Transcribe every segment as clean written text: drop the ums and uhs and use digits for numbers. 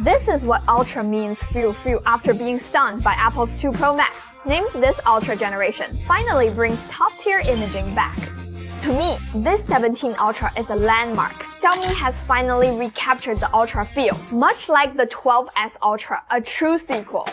This is what Ultra means phew after being stunned by Apple's 2 Pro Max. Names this Ultra generation finally brings top-tier imaging back. To me, this 17 Ultra is a landmark. Xiaomi has finally recaptured the Ultra feel, much like the 12S Ultra, a true sequel.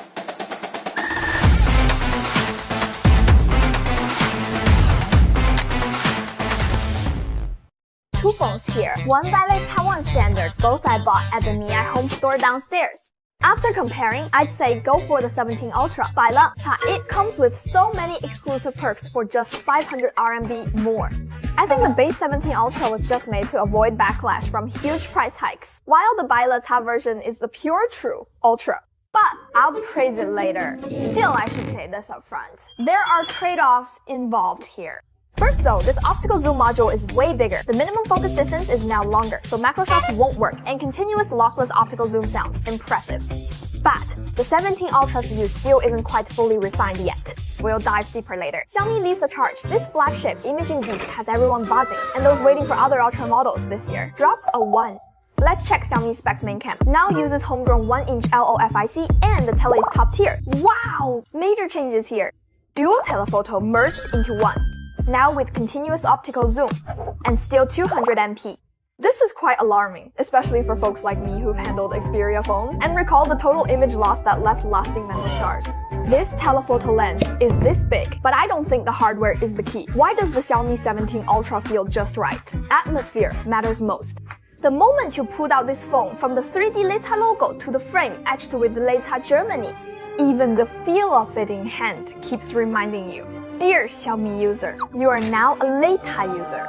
Two phones here, one by Leica, one standard, both I bought at the Mi Home store downstairs. After comparing, I'd say go for the 17 Ultra. 百了, it comes with so many exclusive perks for just 500 RMB more. I think the base 17 Ultra was just made to avoid backlash from huge price hikes, while the 百了 version is the pure true Ultra. But I'll praise it later. Still, I should say this up front. There are trade-offs involved here. First though, this optical zoom module is way bigger. The minimum focus distance is now longer, so macro shots won't work, and continuous lossless optical zoom sounds impressive. But the 17 Ultra's view still isn't quite fully refined yet. We'll dive deeper later. Xiaomi leads the charge. This flagship imaging beast has everyone buzzing, and those waiting for other Ultra models this year. Drop a 1. Let's check Xiaomi Specs main cam. Now uses homegrown 1-inch LOFIC, and the tele is top tier. Wow! Major changes here. Dual telephoto merged into one. Now with continuous optical zoom, and still 200 MP. This is quite alarming, especially for folks like me who've handled Xperia phones and recall the total image loss that left lasting mental scars. This telephoto lens is this big, but I don't think the hardware is the key. Why does the Xiaomi 17 Ultra feel just right? Atmosphere matters most. The moment you pulled out this phone from the 3D Leica logo to the frame etched with Leica Germany, even the feel of it in hand keeps reminding you. Dear Xiaomi user, you are now a Leica user.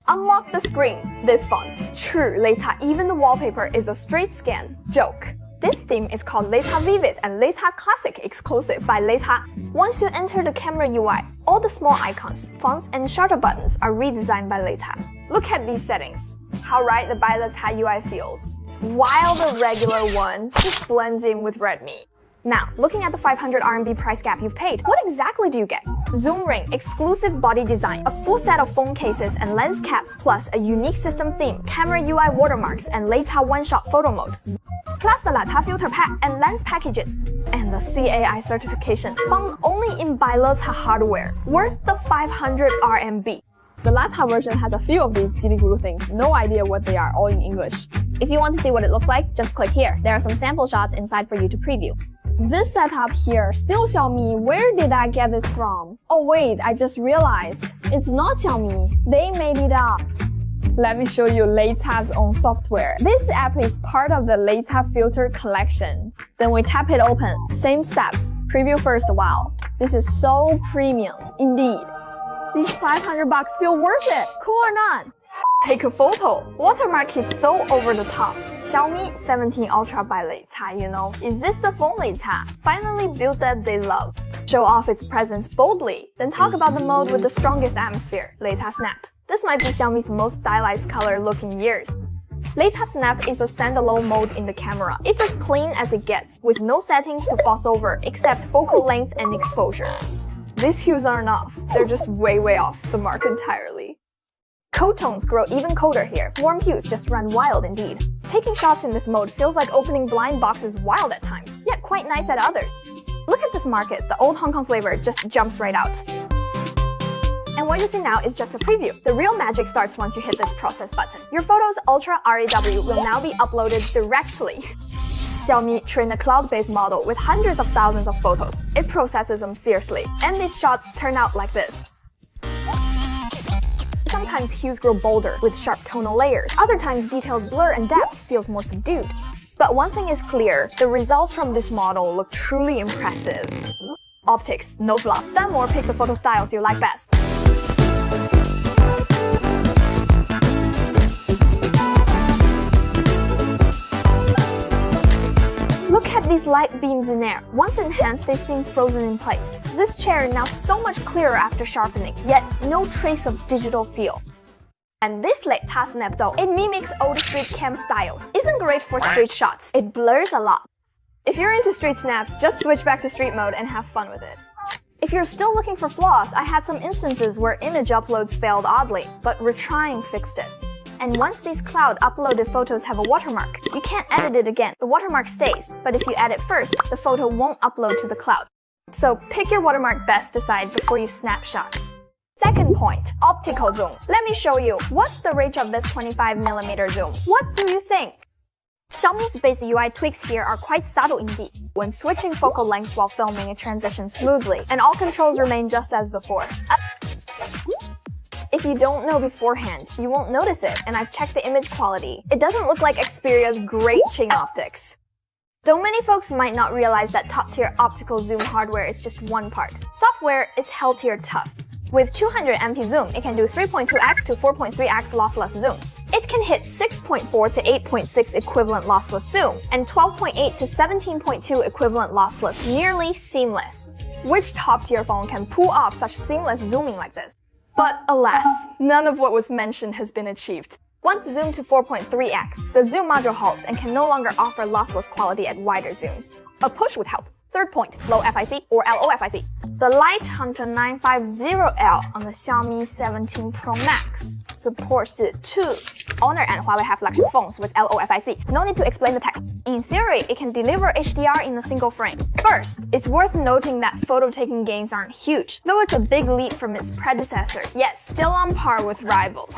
Unlock the screen. This font. True Leica, even the wallpaper is a straight scan. Joke. This theme is called Leica Vivid and Leica Classic exclusive by Leica. Once you enter the camera UI, all the small icons, fonts, and shutter buttons are redesigned by Leica. Look at these settings. How right the by Leica UI feels. While the regular one just blends in with Redmi. Now, looking at the 500 RMB price gap you've paid, what exactly do you get? Zoom ring, exclusive body design, a full set of phone cases and lens caps, plus a unique system theme, camera UI watermarks, and Leica one-shot photo mode. Plus the Leica filter pack and lens packages, and the CAI certification, found only in by Leica hardware, worth the 500 RMB. The Leica version has a few of these jiligulu things, no idea what they are, all in English. If you want to see what it looks like, just click here. There are some sample shots inside for you to preview. This setup here, still Xiaomi, where did I get this from? Oh wait, I just realized. It's not Xiaomi, they made it up. Let me show you Leica's own software. This app is part of the Leica filter collection. Then we tap it open, same steps. Preview first, wow. This is so premium, indeed. These 500 bucks feel worth it, cool or not? Take a photo. Watermark is so over the top. Xiaomi 17 Ultra by Leica, you know. Is this the phone Leica finally built that they love? Show off its presence boldly. Then talk about the mode with the strongest atmosphere, Leica Snap. This might be Xiaomi's most stylized color look in years. Leica Snap is a standalone mode in the camera. It's as clean as it gets, with no settings to fuss over except focal length and exposure. These hues aren't off, they're just way off the mark entirely. Coat tones grow even colder here. Warm hues just run wild indeed. Taking shots in this mode feels like opening blind boxes wild at times, yet quite nice at others. Look at this market, the old Hong Kong flavor just jumps right out. And what you see now is just a preview. The real magic starts once you hit this process button. Your photos Ultra RAW will now be uploaded directly. Xiaomi trained a cloud-based model with hundreds of thousands of photos. It processes them fiercely, and these shots turn out like this. Sometimes hues grow bolder with sharp tonal layers. Other times details blur and depth feels more subdued. But one thing is clear, the results from this model look truly impressive. Optics, no fluff. Then more pick the photo styles you like best. Look at these light beams in air. Once enhanced, they seem frozen in place. This chair now so much clearer after sharpening, yet no trace of digital feel. And this Leica Snap though, it mimics old street cam styles. Isn't great for street shots. It blurs a lot. If you're into street snaps, just switch back to street mode and have fun with it. If you're still looking for flaws, I had some instances where image uploads failed oddly, but retrying fixed it. And once these cloud uploaded photos have a watermark, you can't edit it again. The watermark stays, but if you edit first, the photo won't upload to the cloud. So pick your watermark best decide before you snap shots. Second point, optical zoom. Let me show you. What's the range of this 25mm zoom? What do you think? Xiaomi's base UI tweaks here are quite subtle indeed. When switching focal length while filming, it transitions smoothly, and all controls remain just as before. If you don't know beforehand, you won't notice it, and I've checked the image quality. It doesn't look like Xperia's great chain optics. Though many folks might not realize that top-tier optical zoom hardware is just one part. Software is hell-tier tough. With 200MP zoom, it can do 3.2x to 4.3x lossless zoom. It can hit 6.4 to 8.6 equivalent lossless zoom, and 12.8 to 17.2 equivalent lossless, nearly seamless. Which top-tier phone can pull off such seamless zooming like this? But alas, none of what was mentioned has been achieved. Once zoomed to 4.3x, the zoom module halts and can no longer offer lossless quality at wider zooms. A push would help. Third point, low FIC or LO FIC. The Light Hunter 950L on the Xiaomi 17 Pro Max supports it too. Honor and Huawei have flagship phones with LO FIC. No need to explain the tech. In theory, it can deliver HDR in a single frame. First, it's worth noting that photo-taking gains aren't huge, though it's a big leap from its predecessor, yet still on par with rivals.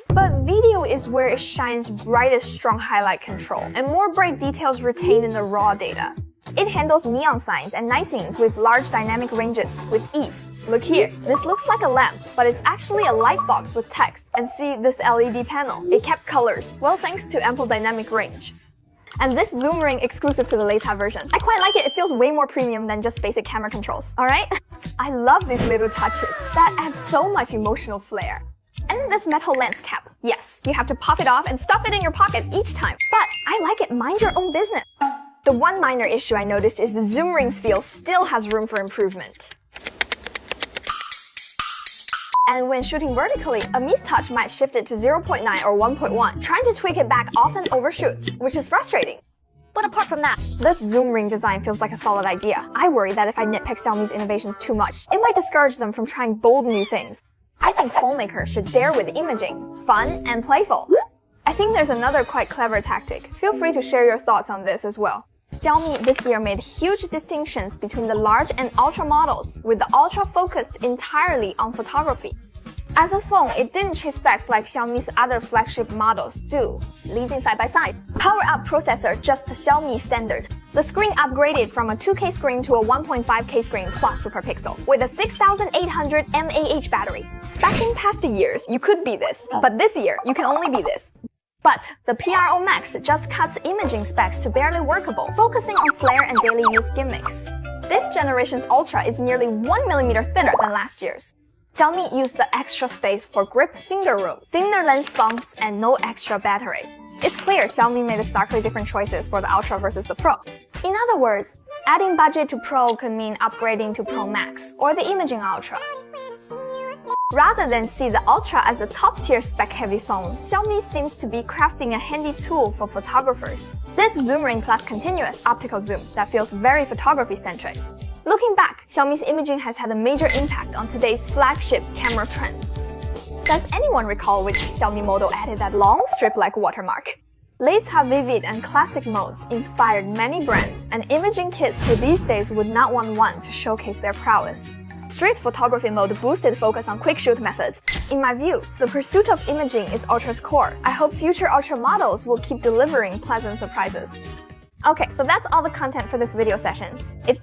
But video is where it shines brightest strong highlight control, and more bright details retained in the raw data. It handles neon signs and night scenes with large dynamic ranges with ease. Look here, this looks like a lamp, but it's actually a light box with text. And see this LED panel? It kept colors, well thanks to ample dynamic range. And this zoom ring exclusive to the Leta version. I quite like it, it feels way more premium than just basic camera controls, alright? I love these little touches, that adds so much emotional flair. And this metal lens cap, yes, you have to pop it off and stuff it in your pocket each time. But I like it, mind your own business. The one minor issue I noticed is the zoom rings feel still has room for improvement. And when shooting vertically, a mistouch might shift it to 0.9 or 1.1. Trying to tweak it back often overshoots, which is frustrating. But apart from that, this zoom ring design feels like a solid idea. I worry that if I nitpick Xiaomi's innovations too much, it might discourage them from trying bold new things. I think phone makers should dare with imaging, fun and playful. I think there's another quite clever tactic. Feel free to share your thoughts on this as well. Xiaomi this year made huge distinctions between the large and ultra models, with the ultra focused entirely on photography. As a phone, it didn't chase specs like Xiaomi's other flagship models do, leading side by side. Power-up processor just Xiaomi standard. The screen upgraded from a 2K screen to a 1.5K screen plus super pixel, with a 6800 mAh battery. Back in past years, you could be this, but this year, you can only be this. But the PRO Max just cuts imaging specs to barely workable, focusing on flare and daily use gimmicks. This generation's Ultra is nearly 1mm thinner than last year's. Xiaomi used the extra space for grip finger room, thinner lens bumps, and no extra battery. It's clear Xiaomi made starkly different choices for the Ultra versus the Pro. In other words, adding budget to Pro could mean upgrading to Pro Max or the imaging Ultra. Rather than see the Ultra as a top-tier spec-heavy phone, Xiaomi seems to be crafting a handy tool for photographers. This zoom ring plus continuous optical zoom that feels very photography-centric. Looking back, Xiaomi's imaging has had a major impact on today's flagship camera trends. Does anyone recall which Xiaomi model added that long strip-like watermark? Leta Vivid and Classic modes inspired many brands, and imaging kits who these days would not want one to showcase their prowess. Street photography mode boosted focus on quick shoot methods. In my view, the pursuit of imaging is Ultra's core. I hope future Ultra models will keep delivering pleasant surprises. Okay, so that's all the content for this video session. If